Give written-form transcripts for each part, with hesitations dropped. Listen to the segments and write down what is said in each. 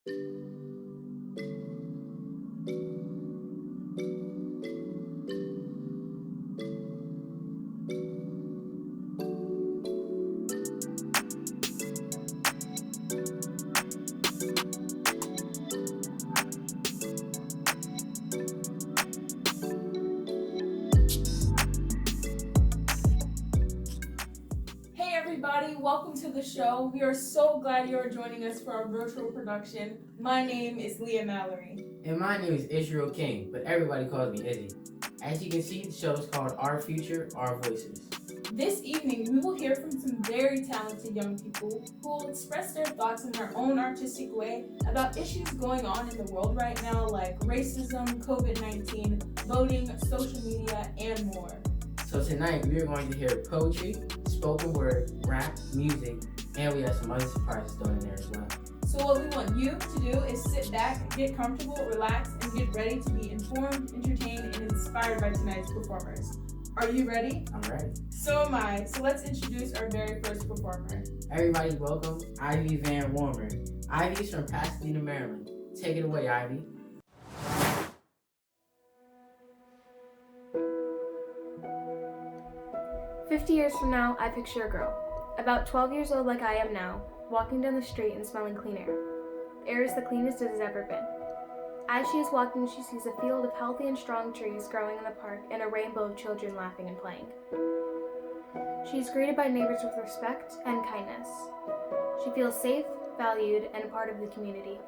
Hey everybody, welcome to the show. We are so glad you are joining us for our virtual production. My name is Leah Mallory. And my name is Israel King, but everybody calls me Izzy. As you can see, the show is called Our Future, Our Voices. This evening, we will hear from some very talented young people who will express their thoughts in their own artistic way about issues going on in the world right now like racism, COVID-19, voting, social media, and more. So tonight, we are going to hear poetry, spoken word, rap, music, and we have some other surprises thrown in there as well. So what we want you to do is sit back, get comfortable, relax, and get ready to be informed, entertained, and inspired by tonight's performers. Are you ready? I'm ready. So am I. So let's introduce our very first performer. Everybody welcome Ivy Van Warmer. Ivy's from Pasadena, Maryland. Take it away, Ivy. "50 years from now, I picture a girl, about 12 years old like I am now, walking down the street and smelling clean air. The air is the cleanest it has ever been. As she is walking, she sees a field of healthy and strong trees growing in the park and a rainbow of children laughing and playing. She is greeted by neighbors with respect and kindness. She feels safe, valued, and a part of the community.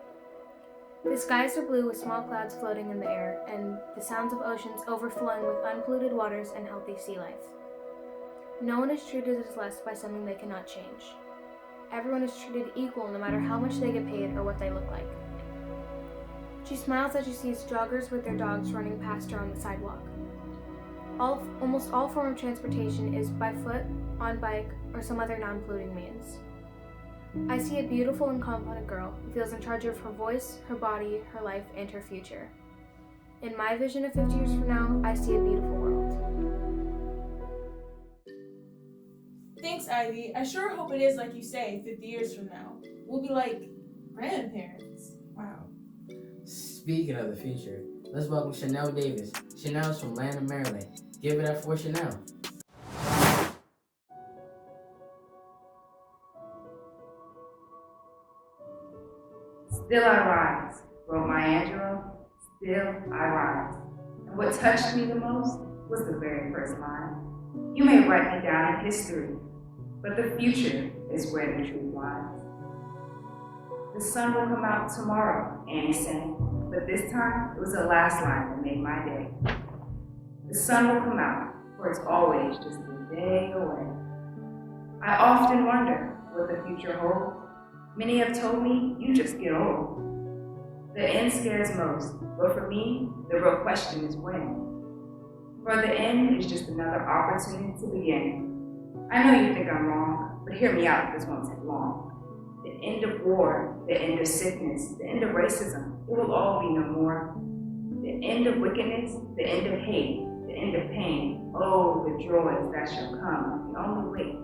The skies are blue with small clouds floating in the air, and the sounds of oceans overflowing with unpolluted waters and healthy sea life. No one is treated as less by something they cannot change. Everyone is treated equal no matter how much they get paid or what they look like. She smiles as she sees joggers with their dogs running past her on the sidewalk. Almost all form of transportation is by foot, on bike, or some other non-polluting means. I see a beautiful and confident girl who feels in charge of her voice, her body, her life, and her future. In my vision of 50 years from now, I see a beautiful world." Thanks, Ivy. I sure hope it is like you say, 50 years from now. We'll be like grandparents. Wow. Speaking of the future, let's welcome Chanel Davis. Chanel's from Land of Maryland. Give it up for Chanel. "Still I rise," wrote Maya Angelou. "Still I rise." And what touched me the most was the very first line. "You may write me down in history, but the future is where the truth lies." "The sun will come out tomorrow," Annie sang, but this time it was the last line that made my day. The sun will come out, for it's always just a day away. I often wonder what the future holds. Many have told me, you just get old. The end scares most, but for me, the real question is when. For the end is just another opportunity to begin. I know you think I'm wrong, but hear me out, this won't take long. The end of war, the end of sickness, the end of racism, it will all be no more. The end of wickedness, the end of hate, the end of pain, oh, the joys that shall come, the only wait.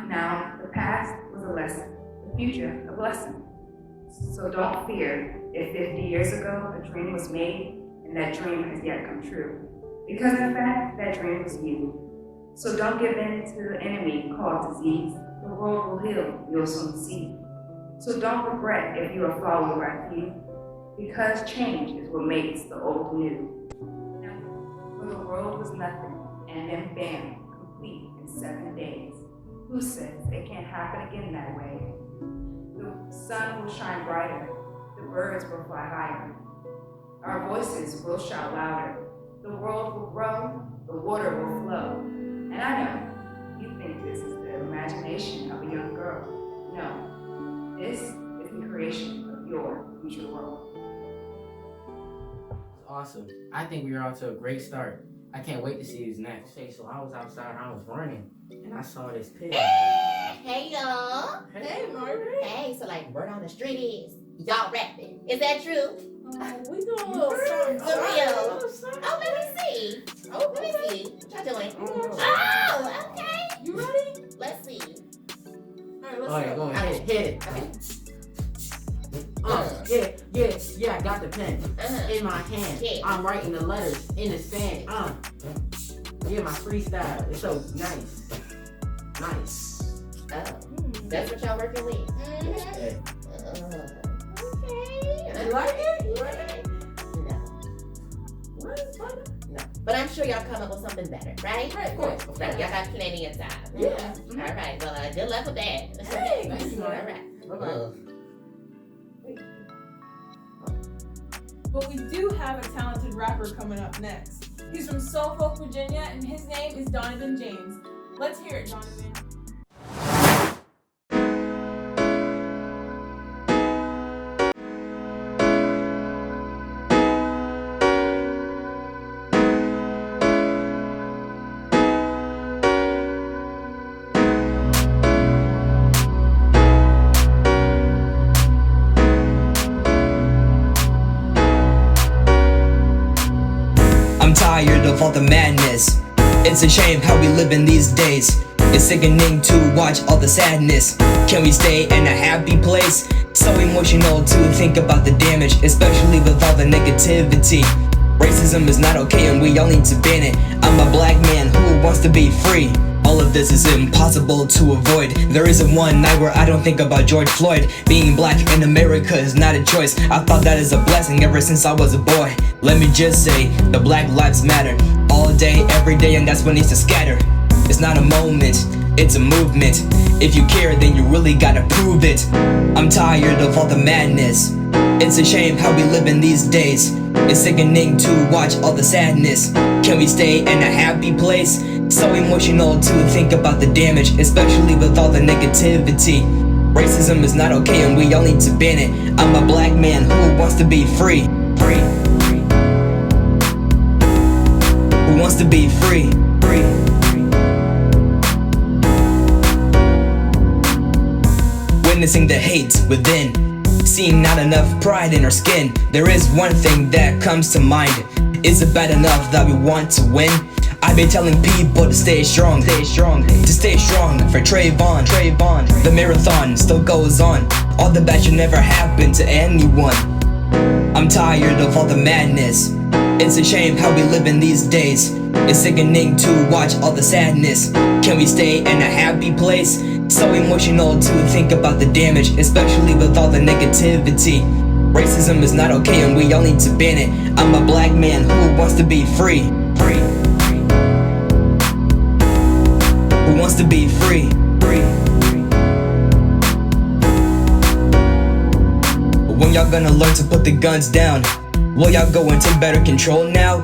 Now, the past was a lesson, the future a blessing. So don't fear if 50 years ago a dream was made and that dream has yet come true. Because in fact, that dream was you. So don't give in to the enemy called disease. The world will heal, you'll soon see. So don't regret if you are followed by few, because change is what makes the old new. For the world was nothing, and then bam, complete in 7 days. Who says it can't happen again that way? The sun will shine brighter, the birds will fly higher. Our voices will shout louder, the world will grow, the water will flow. And I know, you think this is the imagination of a young girl. No, this is the creation of your future world. Awesome. I think we are off to a great start. I can't wait to see who's next. Okay, so I was outside, I was running, and I saw this pig. Hey y'all. Hey, Margaret. Hey, so like word on the street is y'all rapping. Is that true? We doing a little something. For real? Oh, let me see. Oh, let me see. What y'all doing? Oh, okay. You ready? Let's see. All right, let's All right, go. go ahead, hit it. Okay. Yeah, I got the pen in my hand. Yeah. I'm writing the letters in the sand. Yeah, my freestyle is so nice. Nice. Oh, that's what y'all working with? Yeah. Okay. You like it? You like it? No. What? No. But I'm sure y'all come up with something better, right? Right, of course. Right. Y'all got plenty of time. Yeah. All right. Well, good luck with that. Hey, thank you. All right. Bye-bye. But we do have a talented rapper coming up next. He's from Suffolk, Virginia, and his name is Donovan James. Let's hear it, Donovan. I'm tired of all the madness. It's a shame how we live in these days. It's sickening to watch all the sadness. Can we stay in a happy place? So emotional to think about the damage, especially with all the negativity. Racism is not okay and we all need to ban it. I'm a black man who wants to be free. All of this is impossible to avoid. There isn't one night where I don't think about George Floyd. Being black in America is not a choice. I thought that is a blessing ever since I was a boy. Let me just say, the Black Lives Matter. All day, every day, and that's what needs to scatter. It's not a moment, it's a movement. If you care, then you really gotta prove it. I'm tired of all the madness. It's a shame how we live in these days. It's sickening to watch all the sadness. Can we stay in a happy place? So emotional to think about the damage, especially with all the negativity. Racism is not okay and we all need to ban it. I'm a black man who wants to be free. Who wants to be free. Witnessing the hate within, seeing not enough pride in our skin. There is one thing that comes to mind. Is it bad enough that we want to win? I've been telling people to stay strong, to stay strong for Trayvon. The marathon still goes on. All the bad should never happen to anyone. I'm tired of all the madness. It's a shame how we live in these days. It's sickening to watch all the sadness. Can we stay in a happy place? So emotional to think about the damage, especially with all the negativity. Racism is not okay and we all need to ban it. I'm a black man who wants to be free. Who wants to be free. When y'all gonna learn to put the guns down? Will y'all go and take better control now?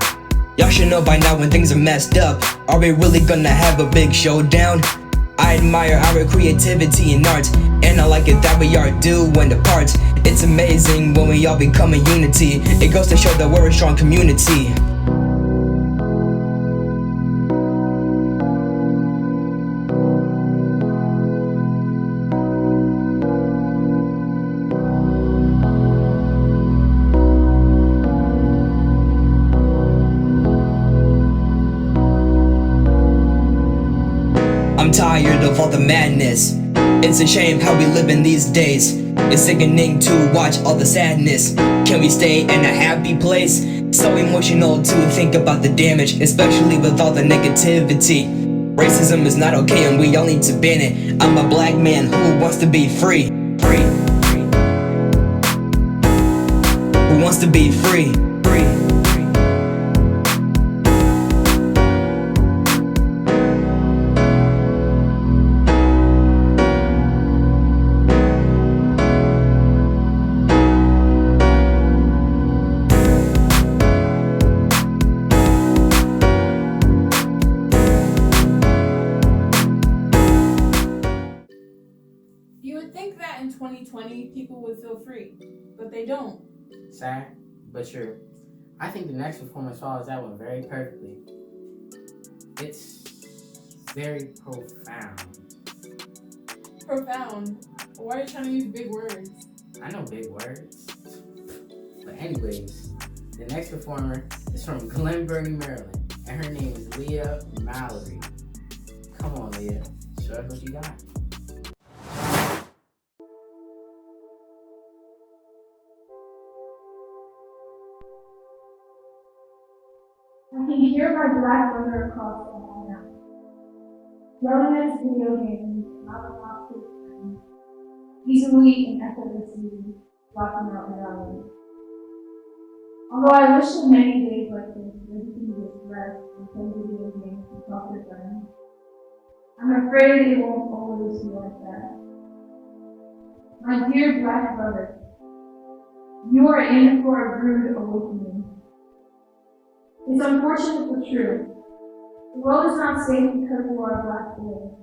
Y'all should know by now when things are messed up. Are we really gonna have a big showdown? I admire our creativity and art, and I like it that we are doing the parts. It's amazing when we all become a unity. It goes to show that we're a strong community. I'm tired of all the madness. It's a shame how we live in these days. It's sickening to watch all the sadness. Can we stay in a happy place? So emotional to think about the damage, especially with all the negativity. Racism is not okay and we all need to ban it. I'm a black man who wants to be free. Who wants to be free. You would think that in 2020 people would feel free, but they don't. Sad, but true. I think the next performance follows that one very perfectly. It's very profound. Profound. Why are you trying to use big words? I know big words. But anyways, the next performer is from Glen Burnie, Maryland, and her name is Leah Mallory. Come on, Leah. Show us what you got. I can hear my black brother across the hall now, yelling at his video games and mouthing off to his friends, easily and effortlessly blocking out reality. Although I wish in many days like this where he can just rest and play video games and talk to friends, I'm afraid it won't always be like that. My dear black brother, you are in for a rude awakening. It's unfortunate but true. The world is not safe because you are a black boy.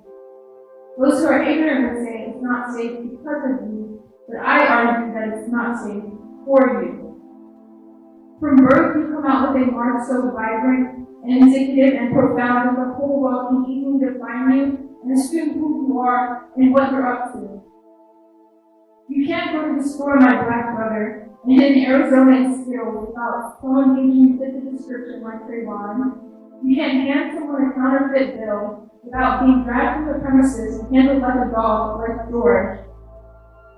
Those who are ignorant would say it's not safe because of you, but I argue that it's not safe for you. From birth, you come out with a mark so vibrant and indicative and profound that the whole world can easily define you and assume who you are and what you're up to. You can't go to the store, my black brother, and in Arizona and Seattle without someone thinking you fit the description like Trayvon. You can't hand someone a counterfeit bill without being dragged from the premises and handled like a dog like George.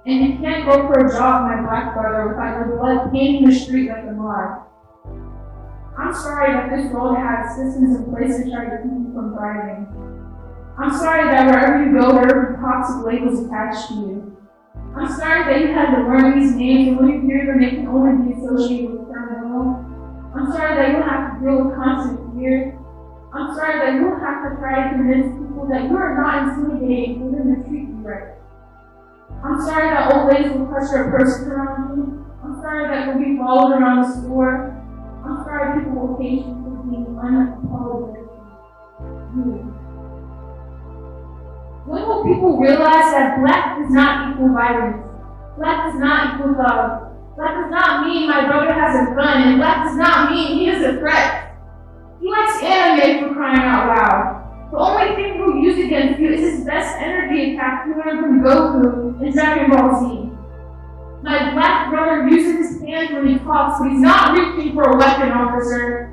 And you can't go for a jog, my black brother, without your blood painting the street like a mud. I'm sorry that this world has systems in place to try to keep you from thriving. I'm sorry that wherever you go, there are toxic labels attached to you. I'm sorry that you had to learn these names and when you hear them, they can only be associated with criminal. I'm sorry that you'll have to deal with constant fear. I'm sorry that you'll have to try to convince people that you are not intimidating for them to treat you right. I'm sorry that old ladies will clutch their purses around you. I'm sorry that you'll be followed around the store. I'm sorry people will hate you for being unapologetic. When will people realize that black does not equal violence? Black does not equal love. Black does not mean my brother has a gun, and black does not mean he is a threat. He likes anime for crying out loud. The only thing he'll use against you is his best energy attack he learned from Goku in Dragon Ball Z. My black brother uses his hands when he talks, but he's not reaching for a weapon, officer.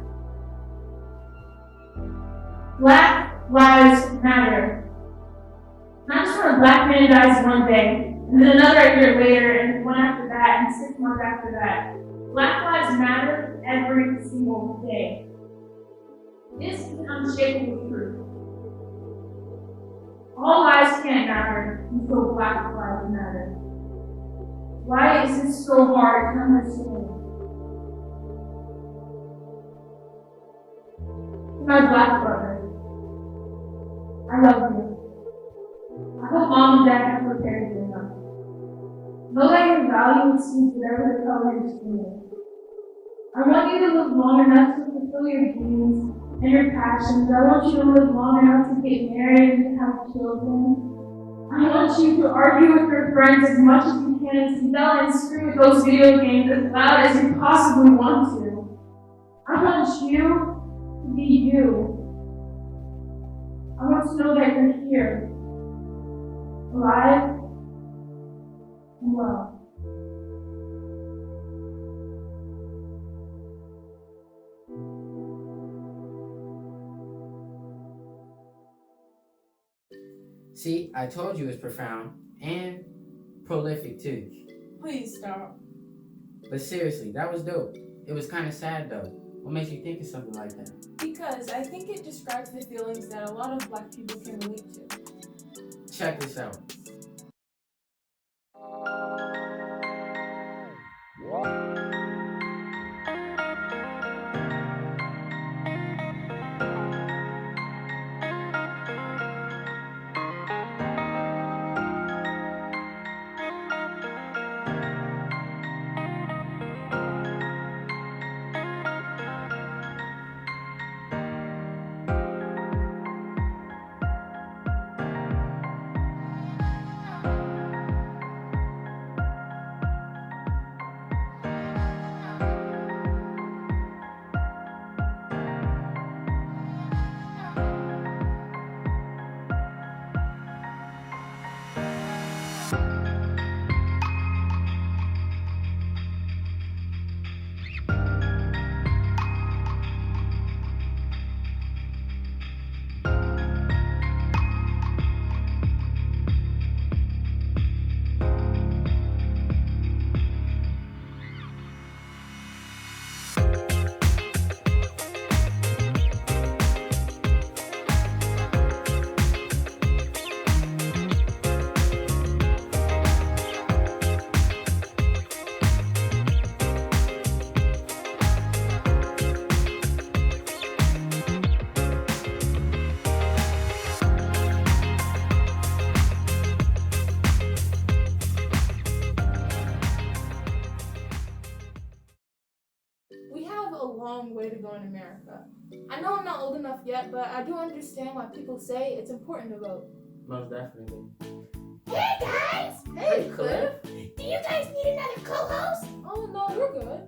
Black lives matter. Not just when a black man dies one day, and then another year later, and one after that, and 6 months after that. Black lives matter every single day. This is an unshakable truth. All lives can't matter until black lives matter. Why is this so hard to understand? My black brother, I love you. I hope mom and dad have prepared you enough. Know that your value exceeds whatever the color you're skin. I want you to live long enough to fulfill your dreams and your passions. I want you to live long enough to get married and have children. I want you to argue with your friends as much as you can and yell and scream at those video games as loud as you possibly want to. I want you to be you. I want to know that you're here, alive and well. See, I told you it's profound and prolific too. Please stop. But seriously, that was dope. It was kind of sad though. What makes you think of something like that? Because I think it describes the feelings that a lot of black people can relate to. Check this out. a long way to go in America. I know I'm not old enough yet, but I do understand why people say it's important to vote. Most definitely. Hey guys! Hey, Cliff. Do you guys need another co-host? Oh no, we're good.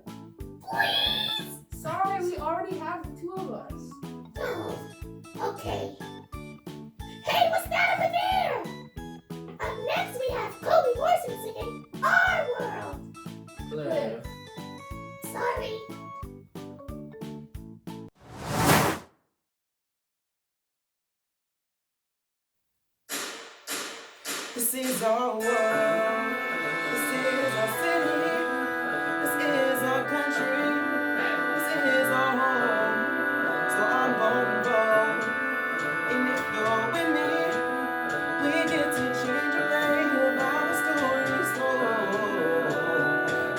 Please! Sorry, we already have the two of us. Oh, okay. Hey, what's that over there? Up next we have Kobe Morrison singing Our World. Cliff. Sorry. This is our world. This is our city. This is our country. This is our home. So I'm gonna vote. And if you're with me, we get to change the way of our stories told.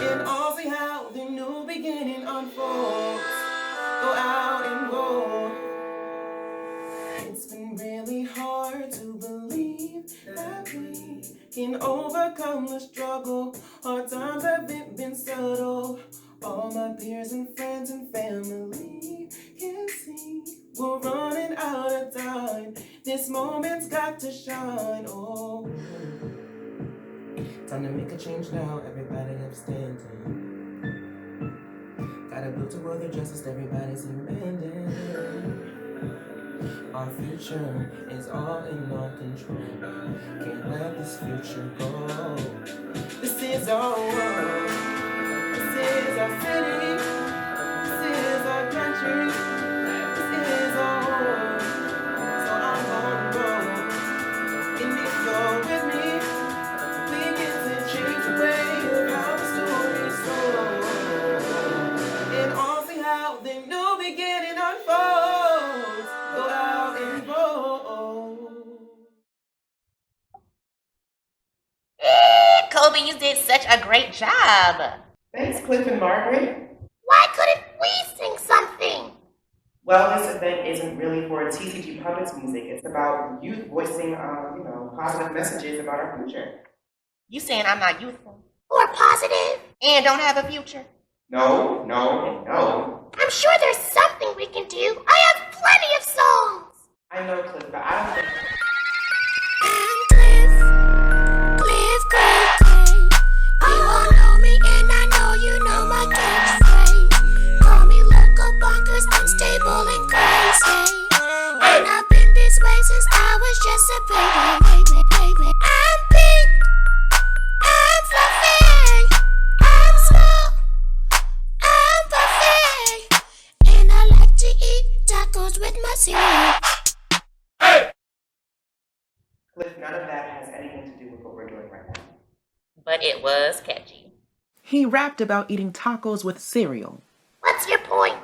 And all see how the new beginning unfolds. Go out and vote. It's been really hard to believe that we can overcome the struggle. Hard times haven't been subtle. All my peers and friends and family can see we're running out of time. This moment's got to shine. Oh, time to make a change now. Everybody upstanding. Gotta build a world of justice. Everybody's demanding. Our future is all in our control. Can't let this future go. This is our world. This is our city. This is our country. This is our home. So I'm gonna go. And if you're with me, we get to change the way of how the story's told. And all see how the new beginning unfolds. Go out and vote. Kobe, you did such a great job. Thanks, Cliff and Margaret. Why couldn't we sing something? Well, this event isn't really for TCG Puppets music. It's about youth voicing, positive messages about our future. You saying I'm not youthful? Or positive? And don't have a future? No, no, no. I'm sure there's something we can do. I have plenty of songs. I know, Cliff, but I don't think... I'm Cliff Gray. You all know me and I know you know my catchphrase. Call me local bonkers, unstable and crazy. And I've been this way since I was just a baby. I'm pink, I'm fluffy, I'm small, I'm buffet. And I like to eat tacos with my cereal. Cliff, none of that has anything to do with what we're doing right now. But it was catchy. He rapped about eating tacos with cereal. What's your point?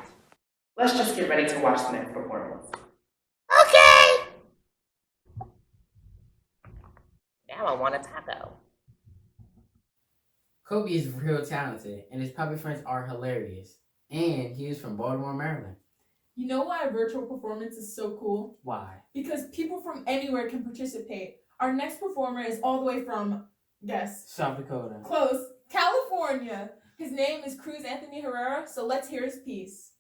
Let's just get ready to watch the next performance. Okay. Now I want a taco. Kobe is real talented, and his puppet friends are hilarious. And he is from Baltimore, Maryland. You know why virtual performance is so cool? Why? Because people from anywhere can participate. Our next performer is all the way from, guess. South Dakota. Close. California. His name is Cruz Anthony Herrera, so let's hear his piece.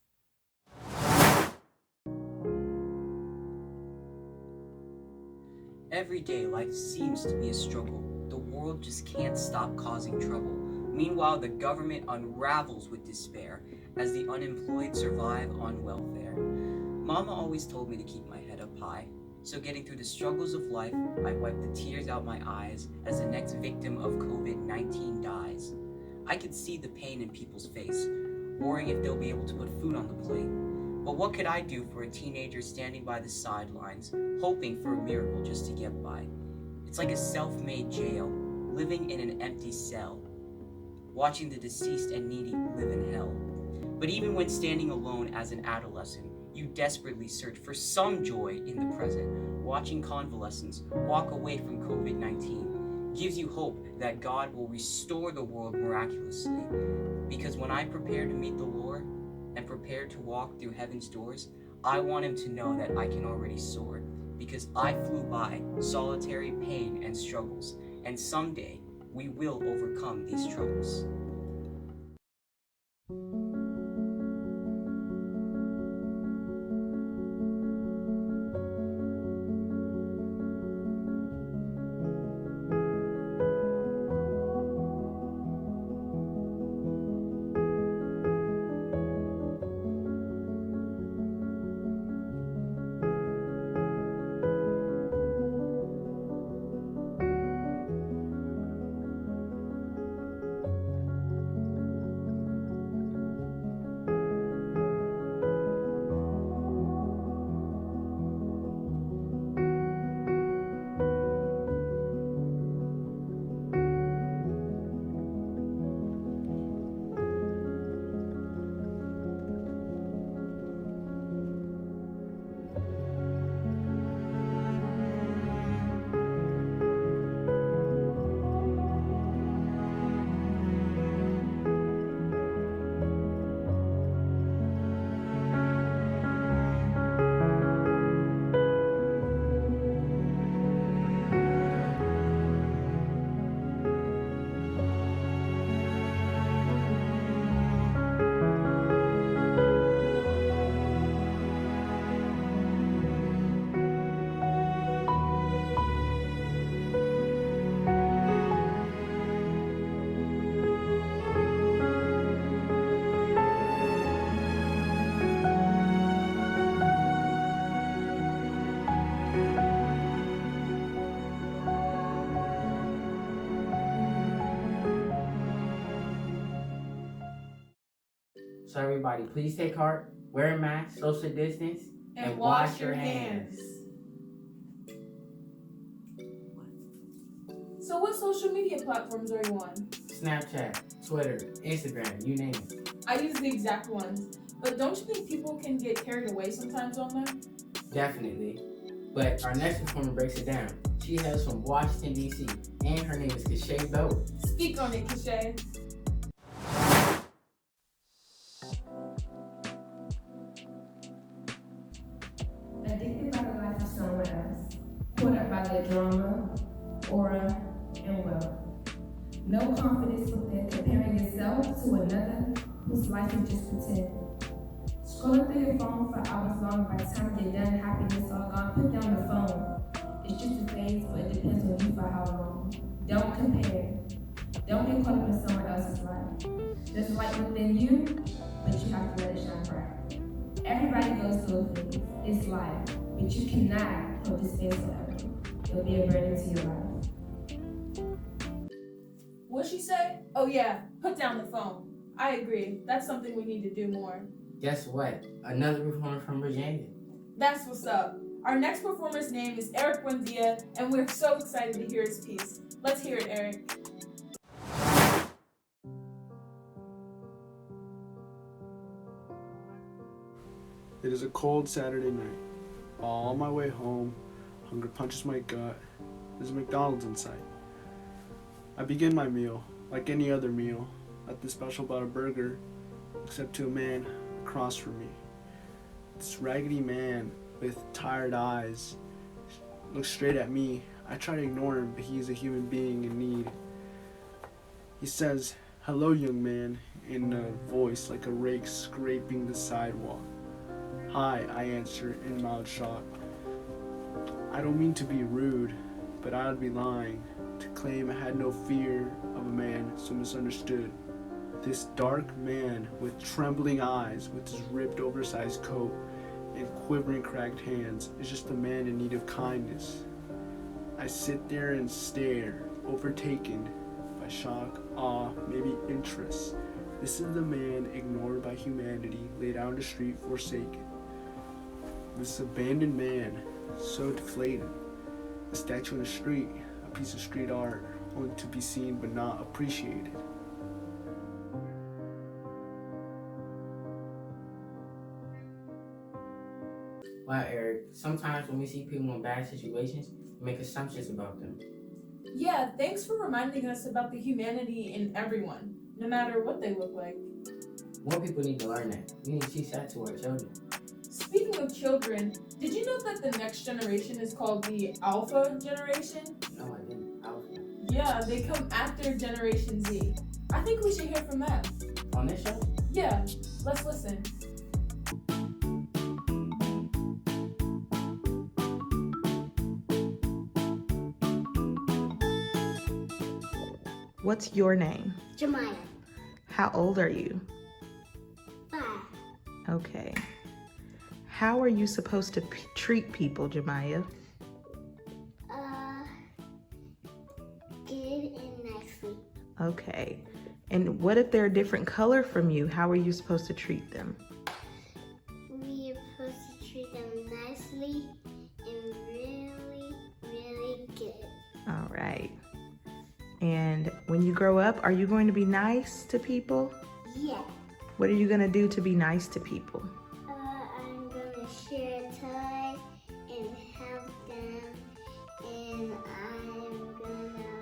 Every day, life seems to be a struggle. The world just can't stop causing trouble. Meanwhile, the government unravels with despair as the unemployed survive on welfare. Mama always told me to keep my head up high. So getting through the struggles of life, I wipe the tears out my eyes as the next victim of COVID-19 dies. I could see the pain in people's face, worrying if they'll be able to put food on the plate. But what could I do for a teenager standing by the sidelines, hoping for a miracle just to get by? It's like a self-made jail, living in an empty cell, watching the deceased and needy live in hell. But even when standing alone as an adolescent, you desperately search for some joy in the present. Watching convalescents walk away from COVID-19 gives you hope that God will restore the world miraculously. Because when I prepare to meet the Lord and prepare to walk through heaven's doors, I want him to know that I can already soar. Because I flew by solitary pain and struggles, and someday we will overcome these troubles. So everybody, please take heart, wear a mask, social distance, and wash your hands. So what social media platforms are you on? Snapchat, Twitter, Instagram, you name it. I use the exact ones. But don't you think people can get carried away sometimes on them? Definitely. But our next performer breaks it down. She hails from Washington, D.C., and her name is Kashay Boat. Speak on it, Kashay. Addicted by the life of someone else, caught up by their drama, aura, and wealth. No confidence within comparing yourself to another whose life is just pretend. Scrolling through your phone for hours long, by the time you're done, happiness all gone, put down the phone. It's just a phase, but it depends on you for how long. Don't compare. Don't get caught up in someone else's life. There's light within you, but you have to let it shine bright. Everybody goes through a phase. It's life, but you cannot hold this phase forever. It'll be a burden to your life. What'd she say? Oh yeah, put down the phone. I agree. That's something we need to do more. Guess what? Another performer from Virginia. That's what's up. Our next performer's name is Eric Buendia, and we're so excited to hear his piece. Let's hear it, Eric. It is a cold Saturday night. While on my way home, hunger punches my gut. There's a McDonald's in sight. I begin my meal, like any other meal, nothing special about a burger, except to a man across from me. This raggedy man with tired eyes looks straight at me. I try to ignore him, but he is a human being in need. He says, "Hello, young man," in a voice like a rake scraping the sidewalk. "Hi," I answer in mild shock. I don't mean to be rude, but I would be lying to claim I had no fear of a man so misunderstood. This dark man with trembling eyes, with his ripped oversized coat and quivering cracked hands, is just a man in need of kindness. I sit there and stare, overtaken by shock, awe, maybe interest. This is the man ignored by humanity, laid out on the street, forsaken. This abandoned man, so deflated. A statue in the street, a piece of street art, only to be seen but not appreciated. Wow, Eric, sometimes when we see people in bad situations, we make assumptions about them. Yeah, thanks for reminding us about the humanity in everyone, no matter what they look like. More people need to learn that. We need to teach that to our children. Speaking of children, did you know that the next generation is called the Alpha generation? No, I didn't. Alpha. Yeah, they come after Generation Z. I think we should hear from them. On this show? Yeah, let's listen. What's your name? Jemiah. How old are you? 5. Okay. How are you supposed to treat people, Jemiah? Good and nicely. Okay. And what if they're a different color from you? How are you supposed to treat them? We are supposed to treat them nicely and really, really good. All right. And when you grow up, are you going to be nice to people? Yeah. What are you going to do to be nice to people? I'm gonna share toys and help them, and I'm gonna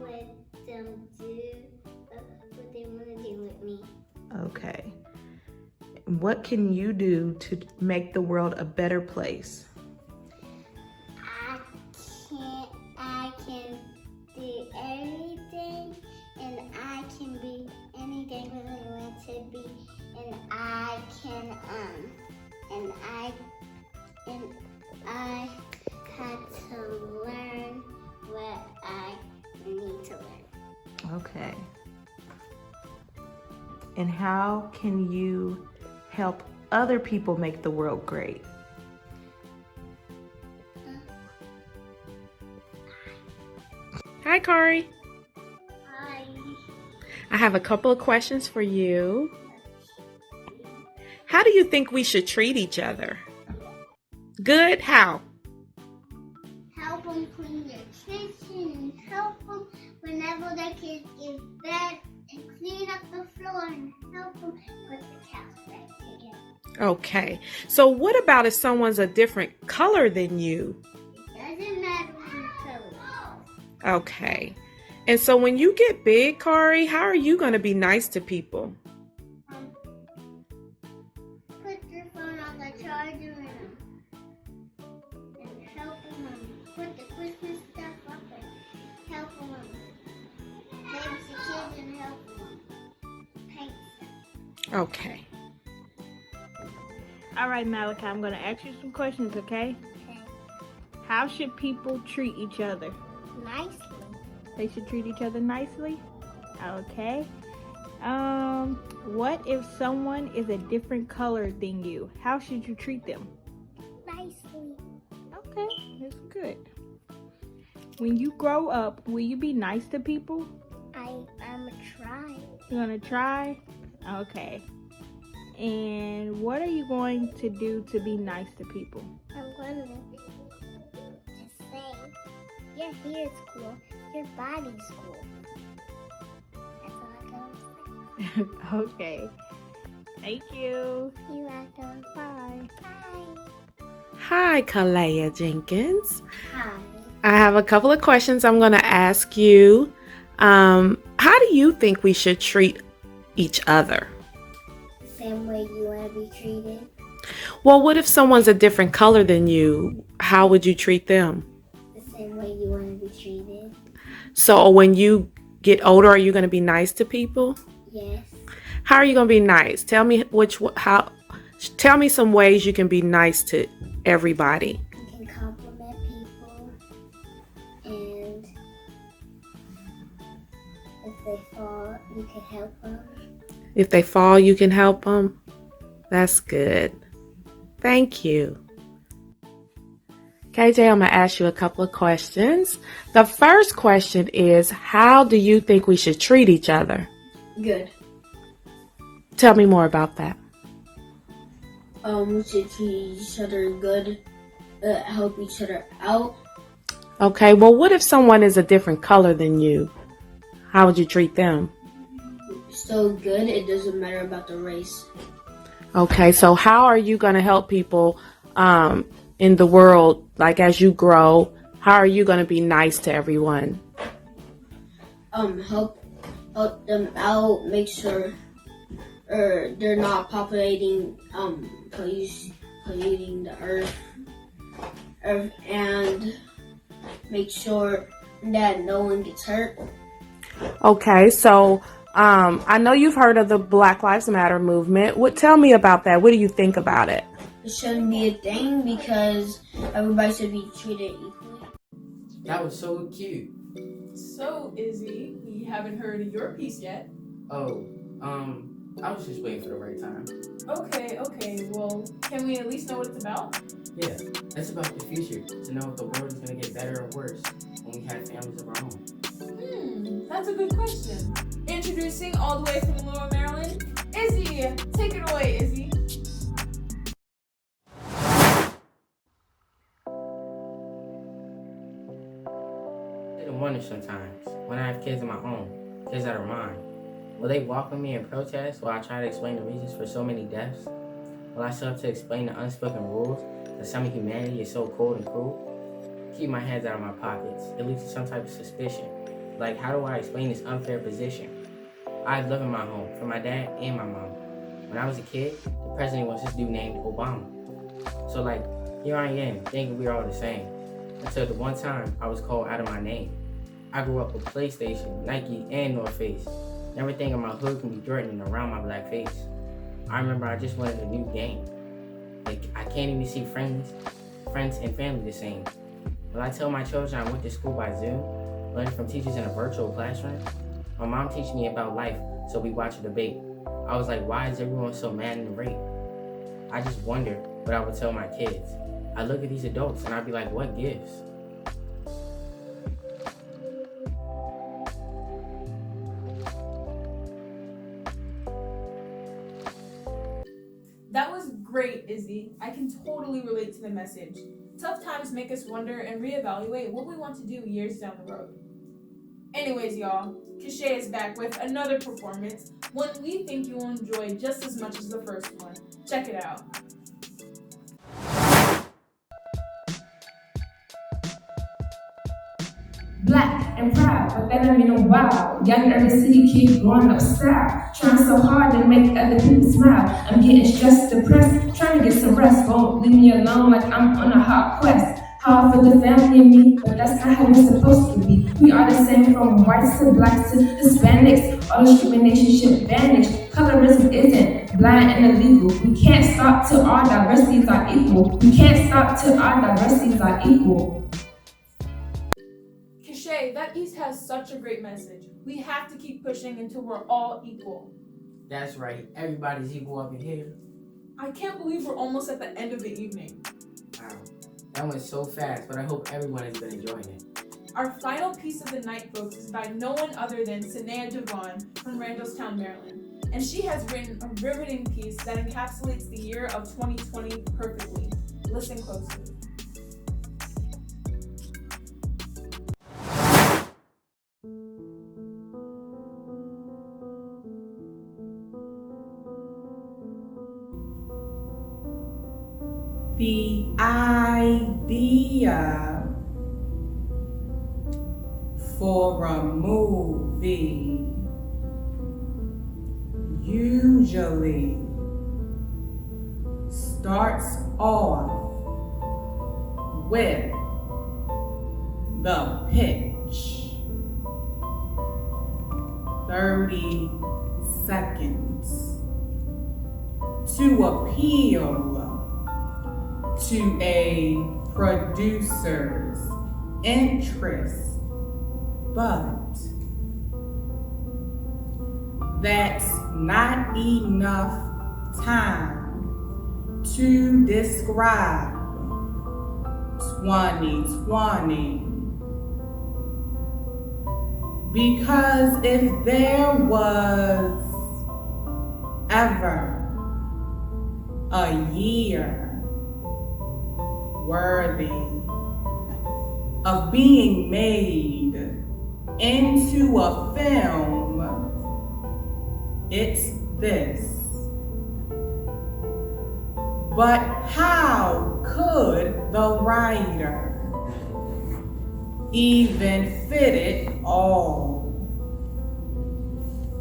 let them do what they want to do with me. Okay. What can you do to make the world a better place? I can do everything, and I can be anything that I want to be, and I can and I had to learn what I need to learn. Okay. And how can you help other people make the world great? Hi, Kari. Hi. I have a couple of questions for you. How do you think we should treat each other? Good? How? Help them clean their kitchen and help them whenever their kids get bed and clean up the floor and help them put the couch back together. Okay. So what about if someone's a different color than you? It doesn't matter what color. Okay. And so when you get big, Kari, how are you going to be nice to people? Put your phone on the charger and help them put the Christmas stuff up and help them babysit the kids and help them paint stuff. Okay. All right, Malachi, I'm going to ask you some questions, okay? Okay. How should people treat each other? Nicely. They should treat each other nicely? Okay. What if someone is a different color than you? How should you treat them? Nicely. Okay, that's good. When you grow up, will you be nice to people? I'm a try. You're going to try? Okay. And what are you going to do to be nice to people? I'm going to say, your hair is cool, your body's cool. That's all I'm going to say. Okay. Thank you. You're welcome. Bye. Bye. Hi, Kalea Jenkins. Hi. I have a couple of questions I'm going to ask you. How do you think we should treat each other? Same way you want to be treated. Well, what if someone's a different color than you? How would you treat them? The same way you want to be treated. So when you get older, are you going to be nice to people? Yes. How are you going to be nice? Tell me tell me some ways you can be nice to everybody. You can compliment people, and if they fall, you can help them. If they fall, you can help them. That's good. Thank you. KJ, I'm going to ask you a couple of questions. The first question is, how do you think we should treat each other? Good. Tell me more about that. We should treat each other good, help each other out. Okay, well, what if someone is a different color than you? How would you treat them? So good, it doesn't matter about the race. Okay, so how are you going to help people in the world, like as you grow? How are you going to be nice to everyone? Help them out, make sure they're not polluting the earth, and make sure that no one gets hurt. Okay, so I know you've heard of the Black Lives Matter movement. Tell me about that. What do you think about it? It shouldn't be a thing because everybody should be treated equally. That was so cute. So, Izzy, we haven't heard your piece yet. Oh, I was just waiting for the right time. Okay. Well, can we at least know what it's about? Yeah, it's about the future, to know if the world is going to get better or worse when we have families of our own. That's a good question. Introducing all the way from Lower Maryland, Izzy. Take it away, Izzy. I wonder sometimes, when I have kids of my own, kids that are mine, will they walk with me and protest while I try to explain the reasons for so many deaths? Will I still have to explain the unspoken rules that some of humanity is so cold and cruel? Keep my hands out of my pockets. It leads to some type of suspicion. Like, how do I explain this unfair position? I live in my home for my dad and my mom. When I was a kid, the president was this dude named Obama. So like, here I am, thinking we're all the same. Until the one time I was called out of my name. I grew up with PlayStation, Nike, and North Face. Never thinking my hood can be threatening around my black face. I remember I just wanted a new game. Like, I can't even see friends and family the same. Will I tell my children I went to school by Zoom, learning from teachers in a virtual classroom? My mom teach me about life, so we watch a debate. I was like, why is everyone so mad in the rape? I just wonder what I would tell my kids. I look at these adults and I'd be like, what gives? That was great, Izzy. I can totally relate to the message. Tough times make us wonder and reevaluate what we want to do years down the road. Anyways, y'all, Cachet is back with another performance, one we think you will enjoy just as much as the first one. Check it out. Black and proud, but then I'm in a while. Young urban city kid growing up style. Trying so hard to make other people smile. I'm getting stressed, depressed, trying to get some rest. Won't leave me alone like I'm on a hot quest. Hard for the family and me, but that's not how we're supposed to be. We are the same from whites to blacks to Hispanics. All discrimination should vanish. Colorism isn't blind and illegal. We can't stop till our diversities are equal. We can't stop till our diversities are equal. Cachet, that piece has such a great message. We have to keep pushing until we're all equal. That's right. Everybody's equal up in here. I can't believe we're almost at the end of the evening. Wow. That went so fast, but I hope everyone has been enjoying it. Our final piece of the night, folks, is by no one other than Sanaya Devon from Randallstown, Maryland. And she has written a riveting piece that encapsulates the year of 2020 perfectly. Listen closely. The idea for a movie usually starts off with the pitch. 30 seconds to appeal to a producer's interest, but that's not enough time to describe 2020. Because if there was ever a year worthy of being made into a film, it's this. But how could the writer even fit it all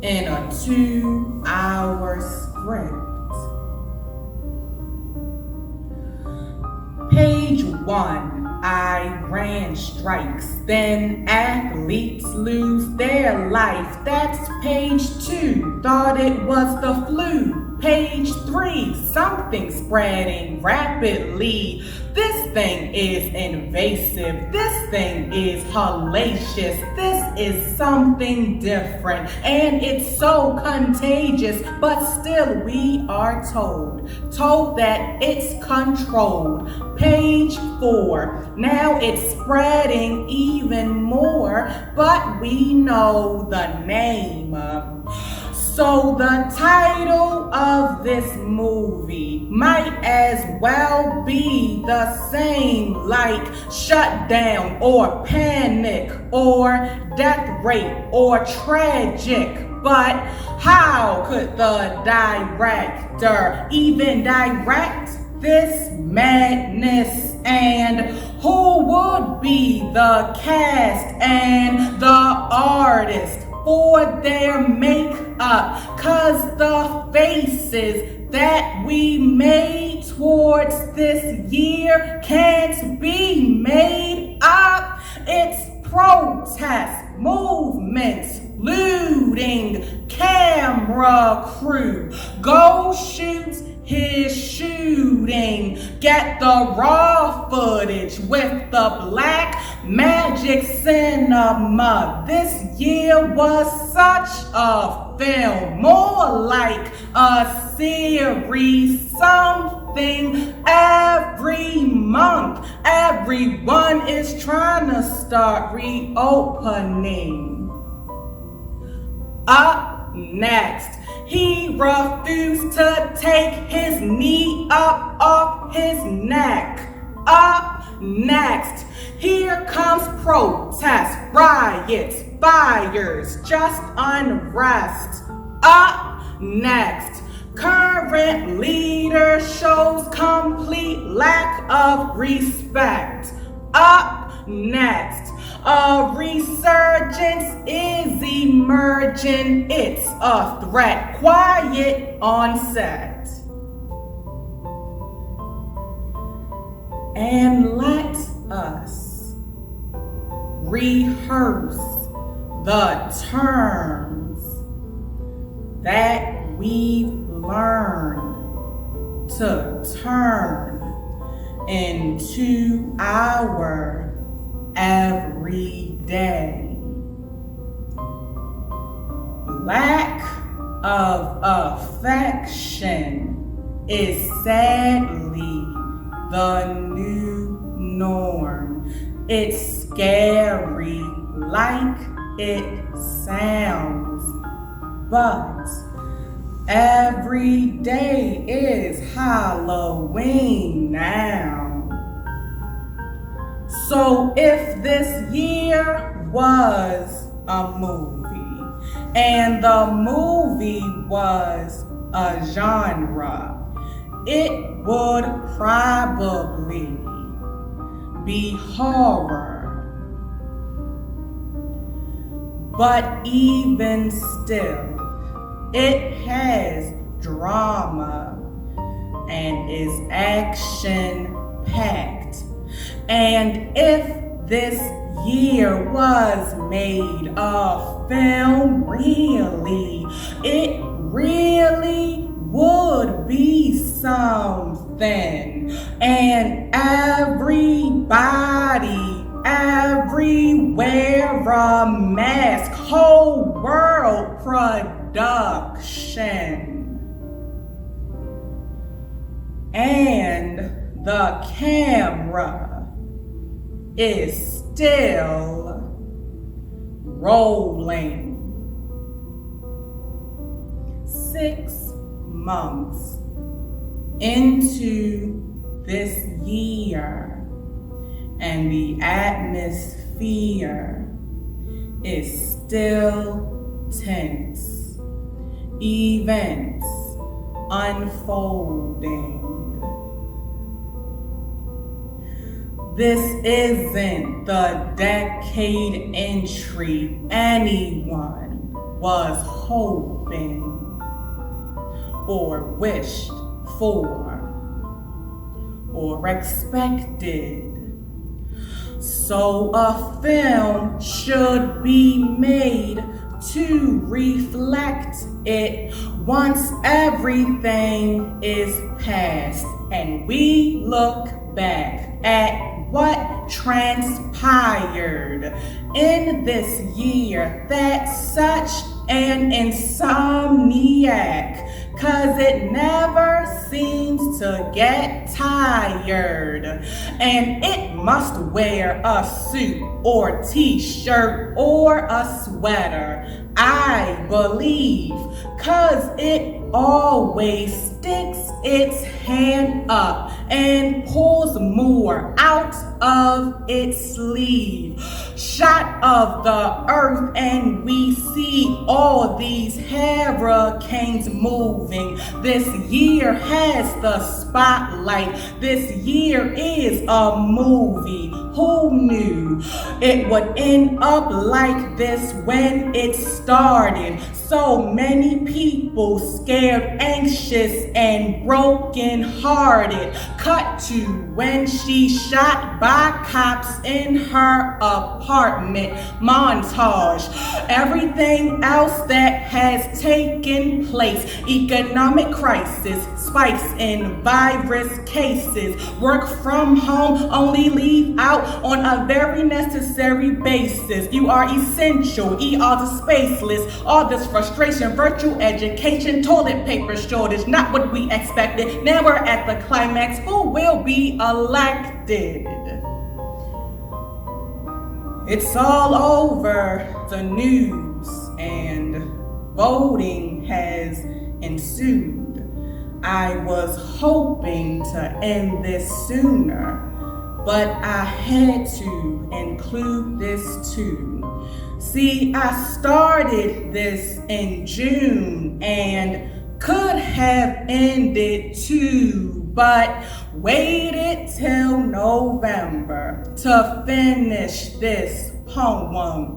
in a 2-hour script? Page 1, Iran strikes, then athletes lose their life. That's page 2, thought it was the flu. Page 3, something spreading rapidly. This thing is invasive. This thing is hellacious. This is something different. And it's so contagious. But still we are told that it's controlled. Page 4, now it's spreading even more. But we know the name. So the title of this movie might as well be the same, like Shutdown or Panic or Death Rate or Tragic. But how could the director even direct this madness? And who would be the cast and the artist for their makeup? 'Cause the faces that we made towards this year can't be made up. It's protest movements, looting, camera crew, go shoot his shooting, get the raw footage with the black magic cinema. This year was such a film, more like a series, something every month. Everyone is trying to start reopening. Up next. He refused to take his knee up off his neck. Up next. Here comes protests, riots, fires, just unrest. Up next. Current leader shows complete lack of respect. Up next. A resurgence is emerging. It's a threat. Quiet on set. And let us rehearse the terms that we've learned to turn into our everyday. Lack of affection is sadly the new norm. It's scary like it sounds, but every day is Halloween now. So if this year was a movie, and the movie was a genre, it would probably be horror. But even still, it has drama and is action-packed. And if this year was made a film, it really would be something. And everybody, everywhere, a mask, whole world production. And the camera is still rolling. 6 months into this year, and the atmosphere is still tense. Events unfolding. This isn't the decade entry anyone was hoping or wished for or expected. So a film should be made to reflect it once everything is past and we look back at what transpired in this year. That's such an insomniac, 'cause it never seems to get tired. And it must wear a suit or t-shirt or a sweater, I believe, 'cause it always sticks its hand up and pulls more out of its sleeve. Shot of the earth and we see all these hurricanes moving. This year has the spotlight. This year is a movie. Who knew it would end up like this when it started? So many people scared, anxious, and broken hearted. Cut to when she shot by cops in her apartment. Montage. Everything else that has taken place. Economic crisis, spikes in virus cases. Work from home, only leave out on a very necessary basis. You are essential, all the spaceless. All this frustration, virtual education, toilet paper shortage, not what we expected. Now we're at the climax. Who will be elected? It's all over the news and voting has ensued. I was hoping to end this sooner, but I had to include this too. See, I started this in June and could have ended too, but waited till November to finish this poem.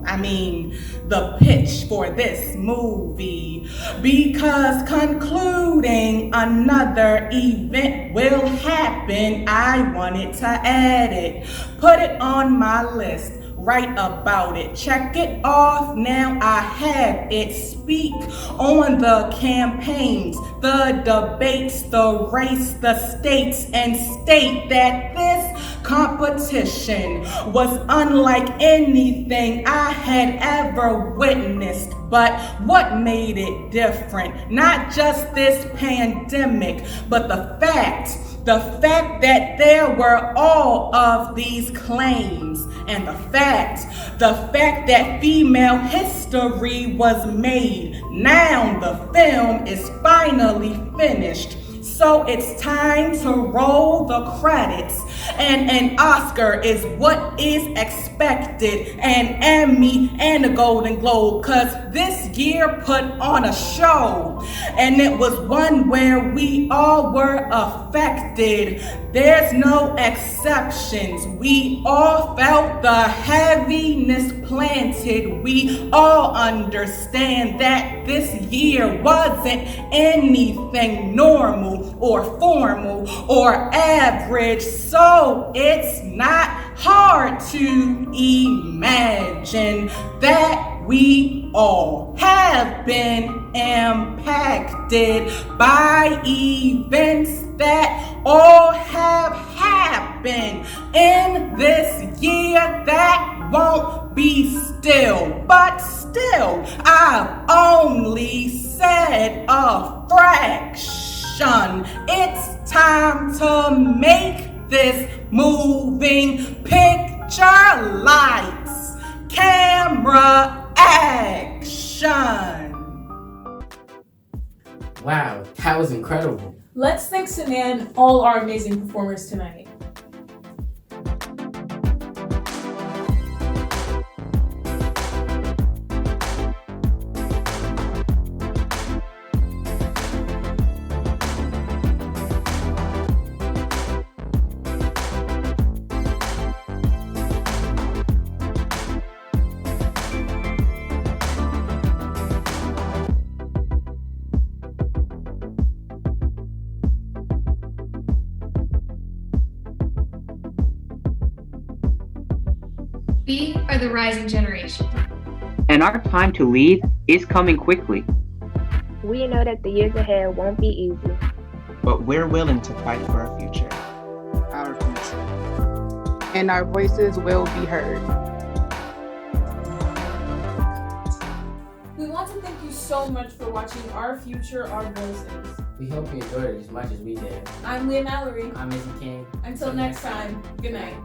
The pitch for this movie, because concluding another event will happen. I wanted to add it, put it on my list, write about it, check it off. Now I have it. Speak on the campaigns, the debates, the race, the states, and state that this competition was unlike anything I had ever witnessed. But what made it different? Not just this pandemic, but the fact that there were all of these claims, and the fact that female history was made. Now the film is finally finished, so it's time to roll the credits, and an Oscar is what is expected, an Emmy and a Golden Globe, cause this year put on a show, and it was one where we all were affected. There's no exceptions. We all felt the heaviness planted. We all understand that this year wasn't anything normal or formal or average, so it's not hard to imagine that we all have been impacted by events that all have happened in this year that won't be still. But still, I've only said a fraction. It's time to make this moving picture. Lights, camera, action. Wow, that was incredible. Let's thank Sanan and all our amazing performers tonight. We are the rising generation. And our time to lead is coming quickly. We know that the years ahead won't be easy. But we're willing to fight for our future. Our future. And our voices will be heard. We want to thank you so much for watching Our Future, Our Voices. We hope you enjoyed it as much as we did. I'm Leah Mallory. I'm Izzy King. Until next time, good night.